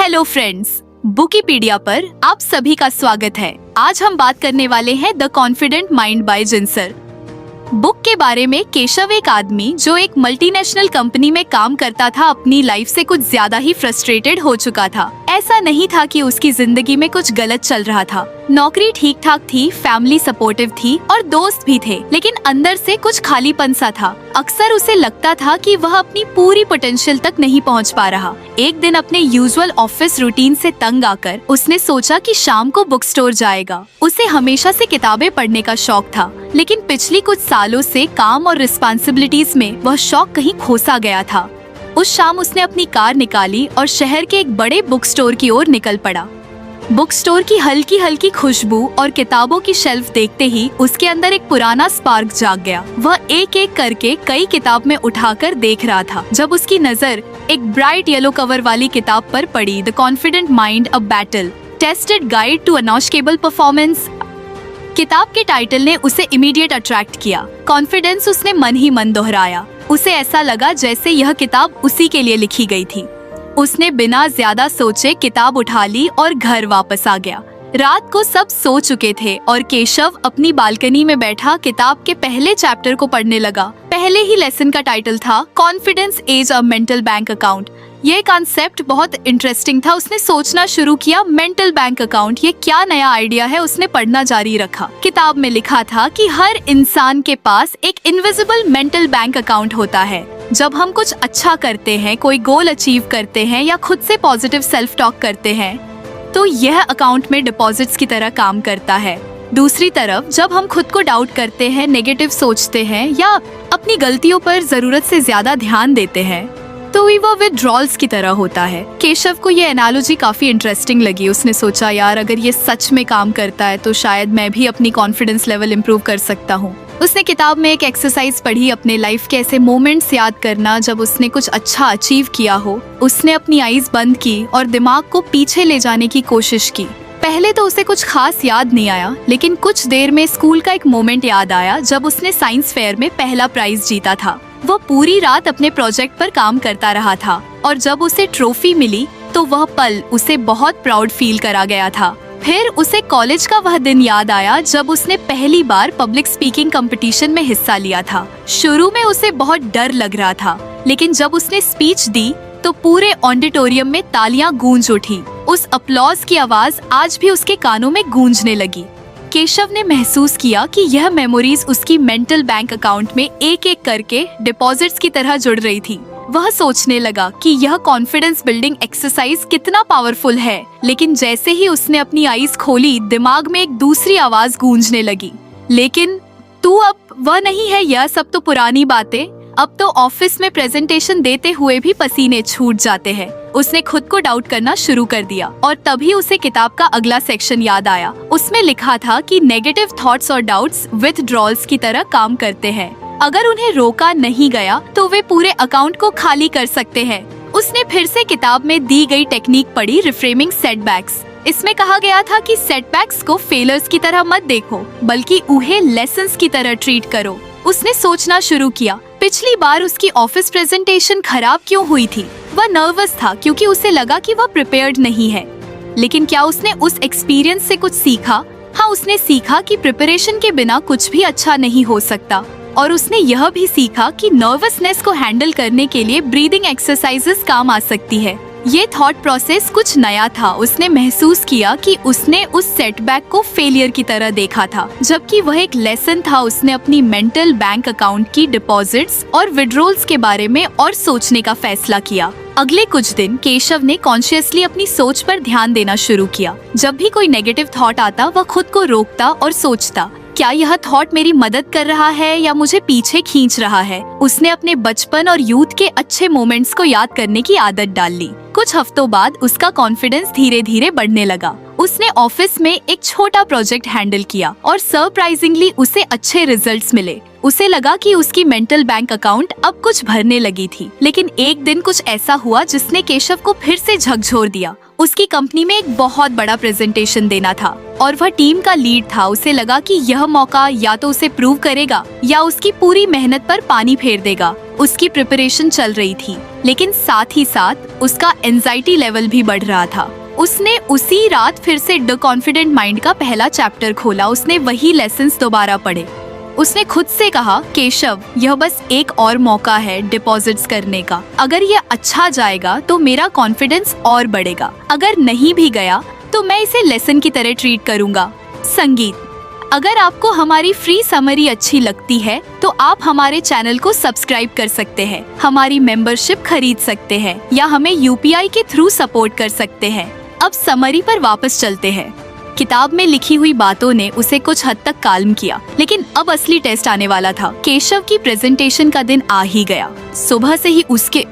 Hello friends, बुकीपीडिया पर आप सभी का स्वागत है। आज हम बात करने वाले हैं द कॉन्फिडेंट माइंड बाय जिंसर बुक के बारे में। केशव एक आदमी जो एक मल्टीनेशनल कंपनी में काम करता था, अपनी लाइफ से कुछ ज्यादा ही फ्रस्ट्रेटेड हो चुका था। ऐसा नहीं था कि उसकी जिंदगी में कुछ गलत चल रहा था। नौकरी ठीक ठाक थी, फैमिली सपोर्टिव थी और दोस्त भी थे, लेकिन अंदर से कुछ खालीपन सा था। अक्सर उसे लगता था कि वह अपनी पूरी पोटेंशियल तक नहीं पहुंच पा रहा। एक दिन अपने यूजुअल ऑफिस रूटीन से तंग आकर उसने सोचा कि शाम को बुक स्टोर जाएगा। उसे हमेशा से किताबें पढ़ने का शौक था, लेकिन पिछली कुछ सालों से काम और रिस्पॉन्सिबिलिटीज में वह शौक कहीं खोसा गया था। उस शाम उसने अपनी कार निकाली और शहर के एक बड़े बुक स्टोर की ओर निकल पड़ा। बुक स्टोर की हल्की हल्की खुशबू और किताबों की शेल्फ देखते ही उसके अंदर एक पुराना स्पार्क जाग गया। वह एक एक करके कई किताब में उठाकर देख रहा था, जब उसकी नजर एक ब्राइट येलो कवर वाली किताब पर पड़ी, the confident mind a battle tested guide to unstable performance. किताब के टाइटल ने उसे इमीडिएट अट्रैक्ट किया। कॉन्फिडेंस उसने मन ही मन दोहराया। उसे ऐसा लगा जैसे यह किताब उसी के लिए लिखी गई थी। उसने बिना ज्यादा सोचे किताब उठा ली और घर वापस आ गया। रात को सब सो चुके थे और केशव अपनी बालकनी में बैठा किताब के पहले चैप्टर को पढ़ने लगा। पहले ही लेसन का टाइटल था confidence is a mental bank account. ये कॉन्सेप्ट बहुत इंटरेस्टिंग था। उसने सोचना शुरू किया, मेंटल बैंक अकाउंट, ये क्या नया आइडिया है। उसने पढ़ना जारी रखा। किताब में लिखा था कि हर इंसान के पास एक इनविजिबल मेंटल बैंक अकाउंट होता है। जब हम कुछ अच्छा करते हैं, कोई गोल अचीव करते हैं या खुद से पॉजिटिव सेल्फ टॉक करते हैं, तो यह अकाउंट में डिपॉजिट्स की तरह काम करता है। दूसरी तरफ जब हम खुद को डाउट करते हैं, नेगेटिव सोचते हैं या अपनी गलतियों पर जरूरत से ज्यादा ध्यान देते हैं, तो वह विथड्रॉल्स की तरह होता है। केशव को ये एनालॉजी काफी इंटरेस्टिंग लगी। उसने सोचा, यार अगर ये सच में काम करता है तो शायद मैं भी अपनी कॉन्फिडेंस लेवल इम्प्रूव कर सकता हूँ। उसने किताब में एक एक्सरसाइज पढ़ी, अपने लाइफ के ऐसे मोमेंट्स याद करना जब उसने कुछ अच्छा अचीव किया हो। उसने अपनी आईज बंद की और दिमाग को पीछे ले जाने की कोशिश की। पहले तो उसे कुछ खास याद नहीं आया, लेकिन कुछ देर में स्कूल का एक मोमेंट याद आया जब उसने साइंस फेयर में पहला प्राइज जीता था। वह पूरी रात अपने प्रोजेक्ट पर काम करता रहा था और जब उसे ट्रॉफी मिली तो वह पल उसे बहुत प्राउड फील करा गया था। फिर उसे कॉलेज का वह दिन याद आया जब उसने पहली बार पब्लिक स्पीकिंग कंपटीशन में हिस्सा लिया था। शुरू में उसे बहुत डर लग रहा था, लेकिन जब उसने स्पीच दी तो पूरे ऑडिटोरियम में तालियां गूंज उठी। उस अपलॉज की आवाज आज भी उसके कानों में गूंजने लगी। केशव ने महसूस किया कि यह मेमोरीज उसकी मेंटल बैंक अकाउंट में एक एक करके डिपॉजिट्स की तरह जुड़ रही थी। वह सोचने लगा कि यह कॉन्फिडेंस बिल्डिंग एक्सरसाइज कितना पावरफुल है, लेकिन जैसे ही उसने अपनी आईज खोली, दिमाग में एक दूसरी आवाज गूंजने लगी, लेकिन तू अब वह नहीं है, यह सब तो पुरानी बातें। अब तो ऑफिस में प्रेजेंटेशन देते हुए भी पसीने छूट जाते हैं। उसने खुद को डाउट करना शुरू कर दिया और तभी उसे किताब का अगला सेक्शन याद आया। उसमें लिखा था कि नेगेटिव थॉट्स और डाउट्स विथड्रॉल्स की तरह काम करते हैं। अगर उन्हें रोका नहीं गया तो वे पूरे अकाउंट को खाली कर सकते हैं। उसने फिर से किताब में दी गई टेक्निक पढ़ी, रिफ्रेमिंग सेटबैक्स। इसमें कहा गया था कि सेटबैक्स को फेलर्स की तरह मत देखो, बल्कि उन्हें लेसन्स की तरह ट्रीट करो। उसने सोचना शुरू किया, पिछली बार उसकी ऑफिस प्रेजेंटेशन खराब क्यों हुई थी। वह नर्वस था क्योंकि उसे लगा कि वह प्रिपेयर्ड नहीं है, लेकिन क्या उसने उस एक्सपीरियंस से कुछ सीखा? हाँ, उसने सीखा कि प्रिपरेशन के बिना कुछ भी अच्छा नहीं हो सकता। और उसने यह भी सीखा कि नर्वसनेस को हैंडल करने के लिए ब्रीदिंग एक्सरसाइजेस काम आ सकती है। ये थॉट प्रोसेस कुछ नया था। उसने महसूस किया कि उसने उस सेटबैक को फेलियर की तरह देखा था, जबकि वह एक लेसन था। उसने अपनी मेंटल बैंक अकाउंट की डिपॉजिट्स और विड्रॉल्स के बारे में और सोचने का फैसला किया। अगले कुछ दिन केशव ने कॉन्शियसली अपनी सोच पर ध्यान देना शुरू किया। जब भी कोई नेगेटिव थॉट आता, वह खुद को रोकता और सोचता, क्या यह थॉट मेरी मदद कर रहा है या मुझे पीछे खींच रहा है। उसने अपने बचपन और यूथ के अच्छे मोमेंट्स को याद करने की आदत डाल ली। कुछ हफ्तों बाद उसका कॉन्फिडेंस धीरे धीरे बढ़ने लगा। उसने ऑफिस में एक छोटा प्रोजेक्ट हैंडल किया और सरप्राइजिंगली उसे अच्छे रिजल्ट्स मिले। उसे लगा कि उसकी मेंटल बैंक अकाउंट अब कुछ भरने लगी थी। लेकिन एक दिन कुछ ऐसा हुआ जिसने केशव को फिर से झकझोर दिया। उसकी कंपनी में एक बहुत बड़ा प्रेजेंटेशन देना था और वह टीम का लीड था। उसे लगा कि यह मौका या तो उसे प्रूव करेगा या उसकी पूरी मेहनत पर पानी फेर देगा। उसकी प्रिपरेशन चल रही थी, लेकिन साथ ही साथ उसका एंजाइटी लेवल भी बढ़ रहा था। उसने उसी रात फिर से द कॉन्फिडेंट माइंड का पहला चैप्टर खोला। उसने वही लेसन्स दोबारा पढ़े। उसने खुद से कहा, केशव, यह बस एक और मौका है डिपॉजिट्स करने का। अगर यह अच्छा जाएगा तो मेरा कॉन्फिडेंस और बढ़ेगा। अगर नहीं भी गया तो मैं इसे लेसन की तरह ट्रीट करूंगा। संगीत, अगर आपको हमारी फ्री समरी अच्छी लगती है तो आप हमारे चैनल को सब्सक्राइब कर सकते हैं, हमारी मेंबरशिप खरीद सकते हैं या हमें यूपीआई के थ्रू सपोर्ट कर सकते हैं। अब समरी पर वापस चलते हैं। किताब में लिखी हुई बातों ने उसे कुछ हद तक काल्म किया, लेकिन अब असली टेस्ट आने वाला था। केशव की प्रेजेंटेशन का दिन आ ही गया। सुबह से ही उसके